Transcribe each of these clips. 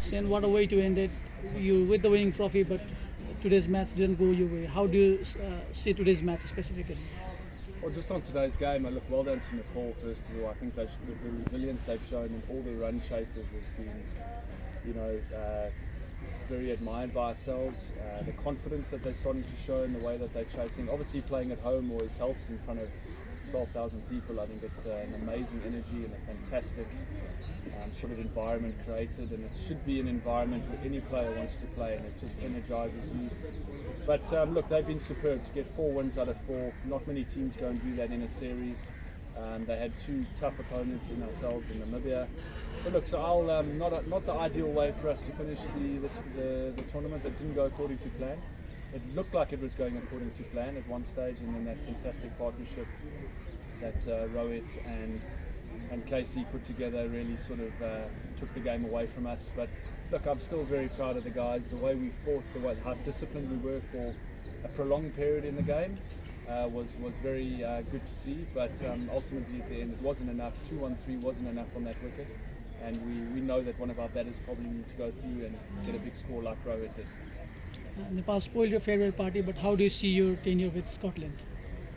Saying what a way to end it. You with the winning trophy, but today's match didn't go your way. How do you see today's match specifically? Well, just on today's game, I look well done to Nepal. First of all, I think the resilience they've shown in all their run chases has been, very admired by ourselves. The confidence that they're starting to show in the way that they're chasing. Obviously, playing at home always helps in front of 12,000 people. I think it's an amazing energy and a fantastic sort of environment created, and it should be an environment where any player wants to play, and it just energizes you. But look, they've been superb to get 4 wins out of 4. Not many teams go and do that in a series. They had 2 tough opponents in ourselves in Namibia. But look, so I'll not the ideal way for us to finish the tournament. That didn't go according to plan. It looked like it was going according to plan at one stage, and then that fantastic partnership that Rohit and Casey put together really sort of took the game away from us. But look, I'm still very proud of the guys, the way we fought, how disciplined we were for a prolonged period in the game was very good to see. But ultimately at the end it wasn't enough. 2-1-3 wasn't enough on that wicket, and we know that one of our batters probably need to go through and get a big score like Rohit did. Nepal spoiled your farewell party, but how do you see your tenure with Scotland?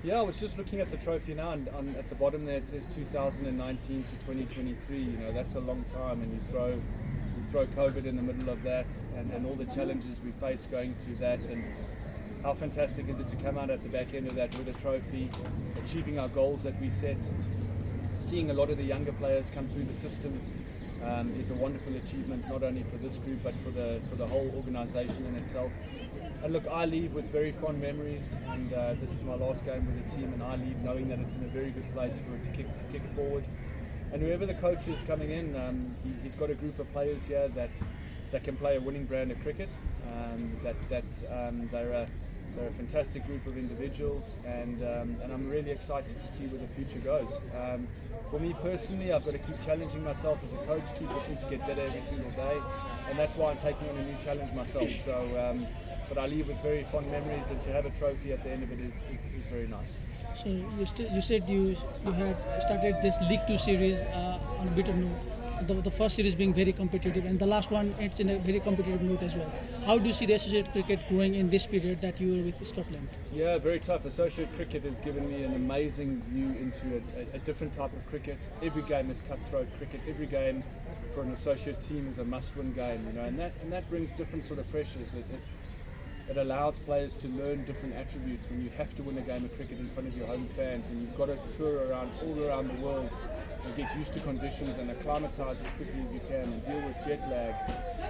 Yeah, I was just looking at the trophy now, and at the bottom there it says 2019 to 2023. You know, that's a long time, and you throw COVID in the middle of that, and all the challenges we face going through that, and how fantastic is it to come out at the back end of that with a trophy, achieving our goals that we set, seeing a lot of the younger players come through the system. Is a wonderful achievement, not only for this group but for the whole organisation in itself. And look, I leave with very fond memories, and this is my last game with the team, and I leave knowing that it's in a very good place for it to kick forward. And whoever the coach is coming in, he's got a group of players here that can play a winning brand of cricket. They're a fantastic group of individuals, and I'm really excited to see where the future goes. For me personally, I've got to keep challenging myself as a coach, keep looking to get better every single day, and that's why I'm taking on a new challenge myself. So, but I leave with very fond memories, and to have a trophy at the end of it is very nice. So you said you had started this League 2 series on a bitter note. The first series being very competitive, and the last one it's in a very competitive note as well. How do you see the associate cricket growing in this period that you were with Scotland? Yeah, very tough. Associate cricket has given me an amazing view into a different type of cricket. Every game is cutthroat cricket. Every game for an associate team is a must-win game, you know, and that brings different sort of pressures. It allows players to learn different attributes when you have to win a game of cricket in front of your home fans, when you've got to tour all around the world and get used to conditions and acclimatise as quickly as you can and deal with jet lag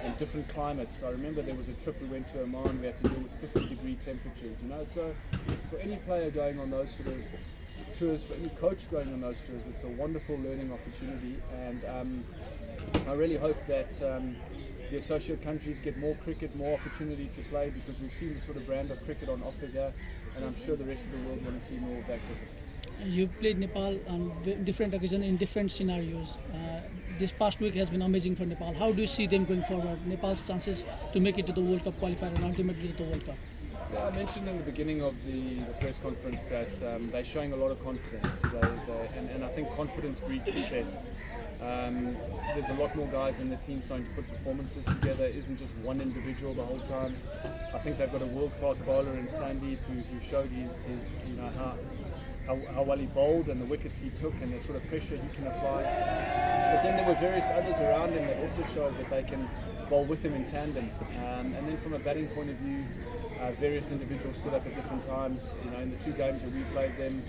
and different climates. I remember there was a trip we went to Oman, we had to deal with 50-degree temperatures, you know. So for any player going on those sort of tours, for any coach going on those tours, it's a wonderful learning opportunity, and I really hope that the associate countries get more cricket, more opportunity to play, because we've seen the sort of brand of cricket on offer here, and I'm sure the rest of the world want to see more of that cricket. You played Nepal on different occasions in different scenarios. This past week has been amazing for Nepal. How do you see them going forward? Nepal's chances to make it to the World Cup qualifier and ultimately to the World Cup. Yeah, I mentioned in the beginning of the press conference that they're showing a lot of confidence, and I think confidence breeds success. There's a lot more guys in the team starting to put performances together. It isn't just one individual the whole time. I think they've got a world-class bowler in Sandeep who showed his you know how well he bowled and the wickets he took and the sort of pressure he can apply. But then there were various others around him that also showed that they can bowl with him in tandem. And then from a batting point of view, various individuals stood up at different times. You know, in the 2 games that we played them,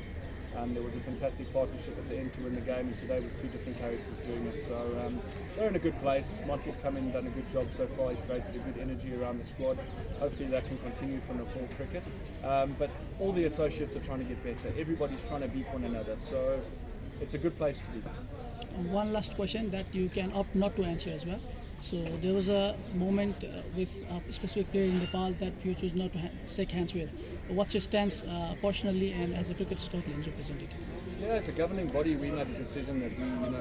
there was a fantastic partnership at the end to win the game, and today was 2 different characters doing it. So they're in a good place. Monty's come in and done a good job so far. He's created a good energy around the squad. Hopefully that can continue for Nepal cricket. But all the associates are trying to get better. Everybody's trying to beat one another. So it's a good place to be. One last question that you can opt not to answer as well. So there was a moment with a specific player in Nepal that you choose not to shake hands with. What's your stance personally and as a Cricket Scotland representative? Yeah, as a governing body, we made a decision that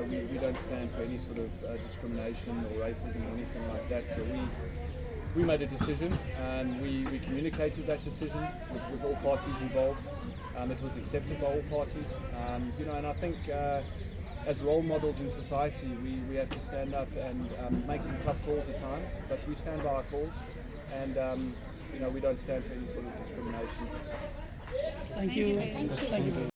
we don't stand for any sort of discrimination or racism or anything like that. So we made a decision, and we communicated that decision with all parties involved. It was accepted by all parties, and I think as role models in society, we have to stand up and make some tough calls at times, but we stand by our calls, and we don't stand for any sort of discrimination. Thank you. Thank you. Thank you.